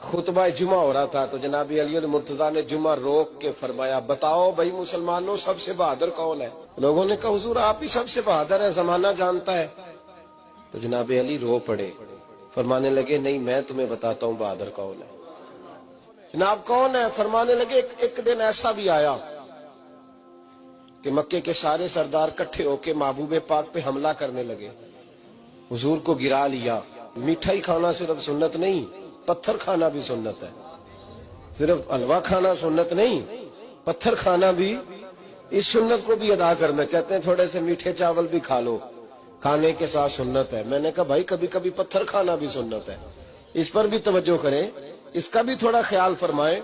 خطبہ جمعہ ہو رہا تھا تو جناب علی المرتضیٰ نے جمعہ روک کے فرمایا بتاؤ بھائی مسلمانوں سب سے بہادر کون ہے؟ لوگوں نے کہا حضور آپ ہی سب سے بہادر ہے، زمانہ جانتا ہے۔ تو جناب علی رو پڑے، فرمانے لگے نہیں میں تمہیں بتاتا ہوں بہادر کون ہے۔ جناب کون ہے؟ فرمانے لگے ایک دن ایسا بھی آیا کہ مکے کے سارے سردار کٹھے ہو کے محبوب پاک پہ حملہ کرنے لگے، حضور کو گرا لیا۔ میٹھائی کھانا صرف سنت نہیں، پتھر کھانا بھی سنت ہے، صرف حلوہ کھانا سنت نہیں، پتھر کھانا بھی اس سنت کو بھی ادا کرنا۔ کہتے ہیں تھوڑے سے میٹھے چاول بھی کھا لو، کھانے کے ساتھ سنت ہے۔ میں نے کہا بھائی کبھی کبھی پتھر کھانا بھی سنت ہے، اس پر بھی توجہ کریں، اس کا بھی تھوڑا خیال فرمائیں۔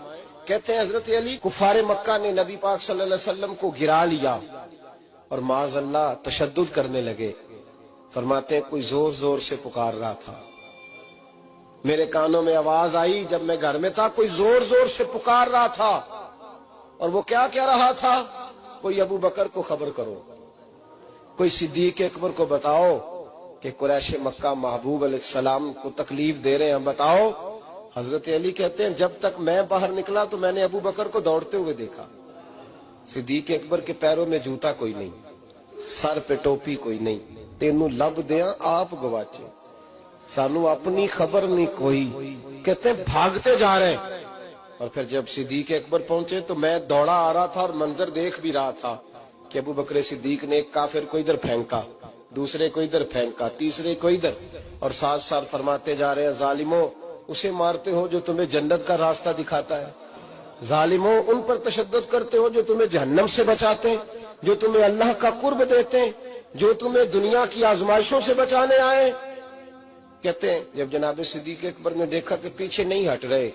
کہتے ہیں حضرت علی کفار مکہ نے نبی پاک صلی اللہ علیہ وسلم کو گرا لیا اور معاذ اللہ تشدد کرنے لگے۔ فرماتے ہیں کوئی زور زور سے پکار رہا تھا، میرے کانوں میں آواز آئی جب میں گھر میں تھا، کوئی زور زور سے پکار رہا تھا، اور وہ کیا کہہ رہا تھا؟ کوئی ابو بکر کو خبر کرو، کوئی صدیق اکبر کو بتاؤ کہ قریش مکہ محبوب علیہ السلام کو تکلیف دے رہے ہیں، بتاؤ۔ حضرت علی کہتے ہیں جب تک میں باہر نکلا تو میں نے ابو بکر کو دوڑتے ہوئے دیکھا، صدیق اکبر کے پیروں میں جوتا کوئی نہیں، سر پہ ٹوپی کوئی نہیں، تینوں لب دیاں آپ گواچے، سانو اپنی خبر نہیں کوئی۔ کہتے ہیں بھاگتے جا رہے ہیں، اور پھر جب صدیق اکبر پہنچے تو میں دوڑا آ رہا تھا اور منظر دیکھ بھی رہا تھا کہ ابو بکر صدیق نے ایک کافر کو ادھر پھینکا، دوسرے کو ادھر پھینکا، تیسرے کو ادھر، اور ساتھ ساتھ فرماتے جا رہے ہیں ظالموں اسے مارتے ہو جو تمہیں جنت کا راستہ دکھاتا ہے، ظالموں ان پر تشدد کرتے ہو جو تمہیں جہنم سے بچاتے ہیں، جو تمہیں اللہ کا قرب دیتے ہیں، جو تمہیں دنیا کی آزمائشوں سے بچانے آئے۔ کہتے ہیں جب جناب صدیق اکبر نے دیکھا کہ پیچھے نہیں ہٹ رہے،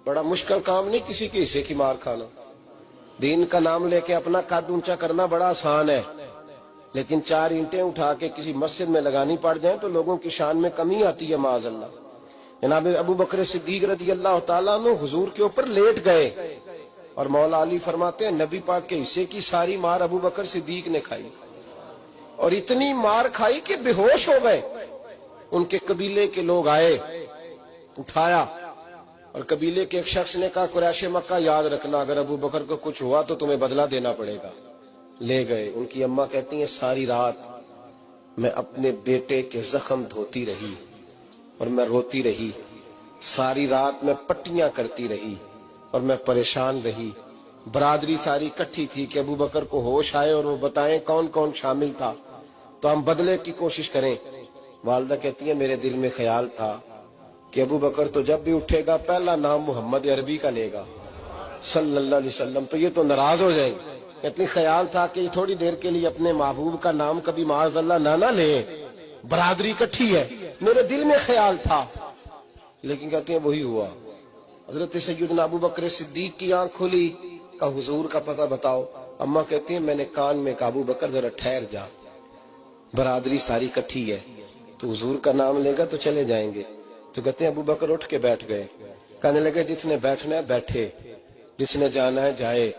بڑا مشکل کام نہیں کسی کے حصے کی مار کھانا، دین کا نام لے کے اپنا قد اونچا کرنا بڑا آسان ہے، لیکن 4 اینٹیں اٹھا کے کسی مسجد میں لگانی پڑ جائیں تو لوگوں کی شان میں کمی آتی ہے معاذ اللہ۔ جناب ابو بکر صدیق رضی اللہ تعالیٰ عنہ حضور کے اوپر لیٹ گئے، اور مولا علی فرماتے ہیں نبی پاک کے حصے کی ساری مار ابو بکر صدیق نے کھائی، اور اتنی مار کھائی کہ بے ہوش ہو گئے۔ ان کے قبیلے کے لوگ آئے، اٹھایا، اور قبیلے کے ایک شخص نے کہا قریش مکہ یاد رکھنا اگر ابو بکر کو کچھ ہوا تو تمہیں بدلہ دینا پڑے گا۔ لے گئے۔ ان کی اماں کہتی ہیں ساری رات میں اپنے بیٹے کے زخم دھوتی رہی اور میں روتی رہی، ساری رات میں پٹیاں کرتی رہی اور میں پریشان رہی۔ برادری ساری کٹھی تھی کہ ابو بکر کو ہوش آئے اور وہ بتائیں کون کون شامل تھا تو ہم بدلے کی کوشش کریں۔ والدہ کہتی ہیں میرے دل میں خیال تھا کہ ابو بکر تو جب بھی اٹھے گا پہلا نام محمد عربی کا لے گا صلی اللہ علیہ وسلم، تو یہ تو ناراض ہو جائیں گے۔ کہتی خیال تھا کہ تھوڑی دیر کے لیے اپنے محبوب کا نام کبھی معاذ اللہ نہ لے، برادری کٹھی ہے، میرے دل میں خیال تھا، لیکن کہتے ہیں وہی ہوا۔ حضرت سیدنا ابو بکر صدیق کی آنکھ کھلی، کہا حضور کا پتہ بتاؤ۔ اماں کہتی ہیں میں نے کان میں کہا ابو بکر ذرا ٹھہر جا، برادری ساری کٹھی ہے، تو حضور کا نام لے گا تو چلے جائیں گے۔ تو کہتے ہیں ابو بکر اٹھ کے بیٹھ گئے، کہنے لگے جس نے بیٹھنا ہے بیٹھے، جس نے جانا ہے جائے۔